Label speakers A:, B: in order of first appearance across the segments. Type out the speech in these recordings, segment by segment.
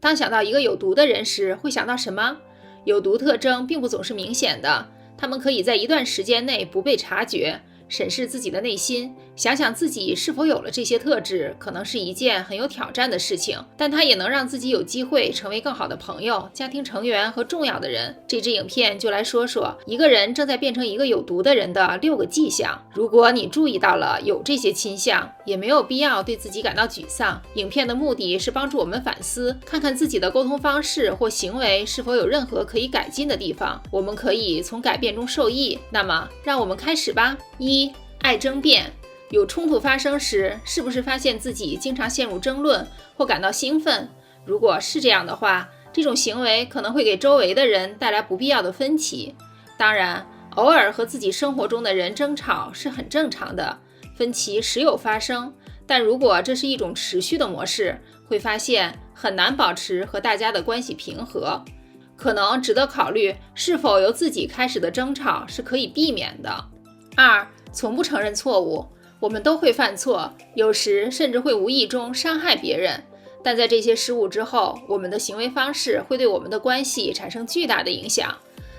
A: 当想到一个有毒的人时，会想到什么？有毒特征并不总是明显的，他们可以在一段时间内不被察觉。审视自己的内心，想想自己是否有了这些特质，可能是一件很有挑战的事情，但它也能让自己有机会成为更好的朋友、家庭成员和重要的人。这支影片就来说说一个人正在变成一个有毒的人的6个迹象。如果你注意到了有这些倾向，也没有必要对自己感到沮丧。影片的目的是帮助我们反思，看看自己的沟通方式或行为是否有任何可以改进的地方，我们可以从改变中受益。那么，让我们开始吧。1. 爱争辩。有冲突发生时，是不是发现自己经常陷入争论或感到兴奋？如果是这样的话，这种行为可能会给周围的人带来不必要的分歧。当然，偶尔和自己生活中的人争吵是很正常的，分歧时有发生，但如果这是一种持续的模式，会发现很难保持和大家的关系平和。可能值得考虑是否由自己开始的争吵是可以避免的。2. 从不承认错误。我们都会犯错，有时甚至会无意中伤害别人，但在这些失误之后，我们的行为方式会对我们的关系产生巨大的影响。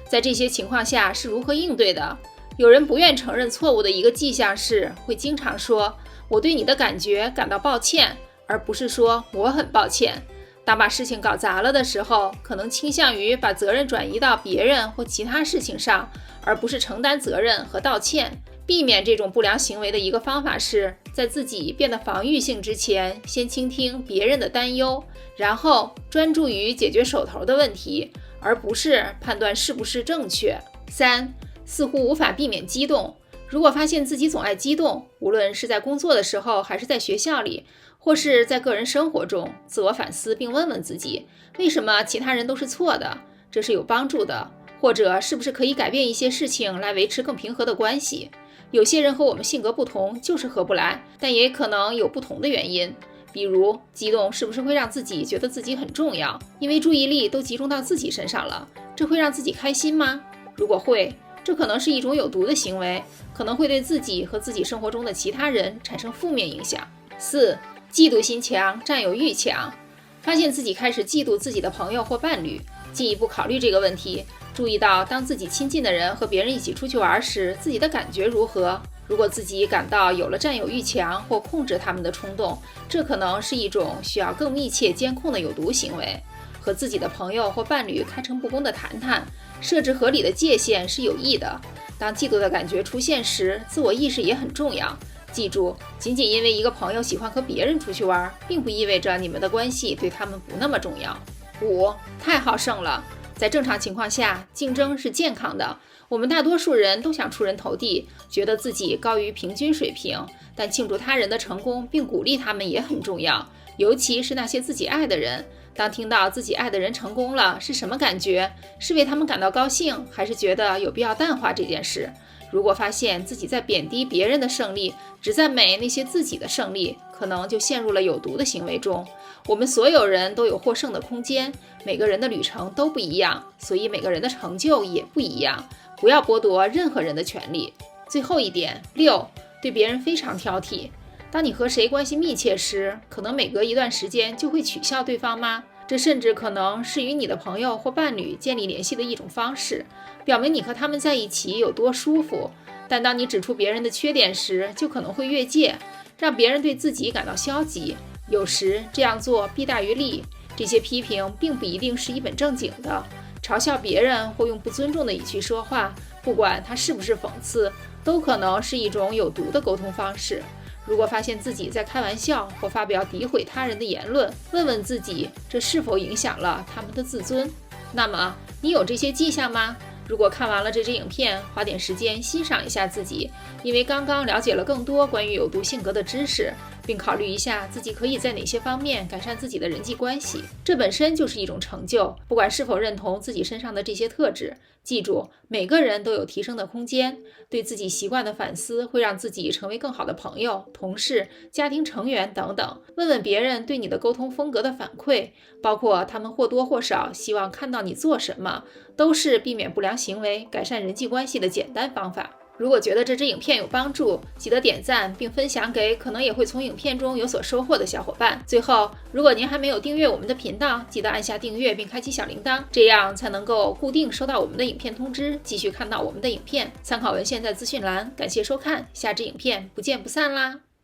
A: 在这些情况下是如何应对的？有人不愿承认错误的一个迹象是会经常说我对你的感觉感到抱歉，而不是说我很抱歉。当把事情搞砸了的时候，可能倾向于把责任转移到别人或其他事情上，而不是承担责任和道歉。避免这种不良行为的一个方法是，在自己变得防御性之前，先倾听别人的担忧，然后专注于解决手头的问题，而不是判断是不是正确。3. 似乎无法避免激动。如果发现自己总爱激动，无论是在工作的时候，还是在学校里，或是在个人生活中，自我反思并问问自己，为什么其他人都是错的？这是有帮助的，或者是不是可以改变一些事情来维持更平和的关系？有些人和我们性格不同，就是合不来，但也可能有不同的原因。比如，激动是不是会让自己觉得自己很重要，因为注意力都集中到自己身上了，这会让自己开心吗？如果会，这可能是一种有毒的行为，可能会对自己和自己生活中的其他人产生负面影响。4. 嫉妒心强，占有欲强。发现自己开始嫉妒自己的朋友或伴侣，进一步考虑这个问题，注意到当自己亲近的人和别人一起出去玩时，自己的感觉如何。如果自己感到有了占有欲强或控制他们的冲动，这可能是一种需要更密切监控的有毒行为。和自己的朋友或伴侣开诚布公地谈谈，设置合理的界限是有益的。当嫉妒的感觉出现时，自我意识也很重要。记住，仅仅因为一个朋友喜欢和别人出去玩，并不意味着你们的关系对他们不那么重要。5. 太好胜了。在正常情况下，竞争是健康的。我们大多数人都想出人头地，觉得自己高于平均水平，但庆祝他人的成功并鼓励他们也很重要，尤其是那些自己爱的人。当听到自己爱的人成功了，是什么感觉？是为他们感到高兴，还是觉得有必要淡化这件事？如果发现自己在贬低别人的胜利，只赞美那些自己的胜利，可能就陷入了有毒的行为中。我们所有人都有获胜的空间，每个人的旅程都不一样，所以每个人的成就也不一样。不要剥夺任何人的权利。最后一点，6. 对别人非常挑剔。当你和谁关系密切时，可能每隔一段时间就会取笑对方吗？这甚至可能是与你的朋友或伴侣建立联系的一种方式，表明你和他们在一起有多舒服。但当你指出别人的缺点时，就可能会越界，让别人对自己感到消极。有时这样做弊大于利。这些批评并不一定是一本正经的，嘲笑别人或用不尊重的语气说话，不管它是不是讽刺，都可能是一种有毒的沟通方式。如果发现自己在开玩笑或发表诋毁他人的言论，问问自己，这是否影响了他们的自尊？那么，你有这些迹象吗？如果看完了这支影片，花点时间欣赏一下自己，因为刚刚了解了更多关于有毒性格的知识，并考虑一下自己可以在哪些方面改善自己的人际关系，这本身就是一种成就。不管是否认同自己身上的这些特质，记住，每个人都有提升的空间。对自己习惯的反思会让自己成为更好的朋友、同事、家庭成员等等。问问别人对你的沟通风格的反馈，包括他们或多或少希望看到你做什么，都是避免不良行为、改善人际关系的简单方法。如果觉得这支影片有帮助，记得点赞并分享给可能也会从影片中有所收获的小伙伴。最后，如果您还没有订阅我们的频道，记得按下订阅并开启小铃铛，这样才能够固定收到我们的影片通知，继续看到我们的影片。参考文献在资讯栏。感谢收看，下支影片不见不散啦！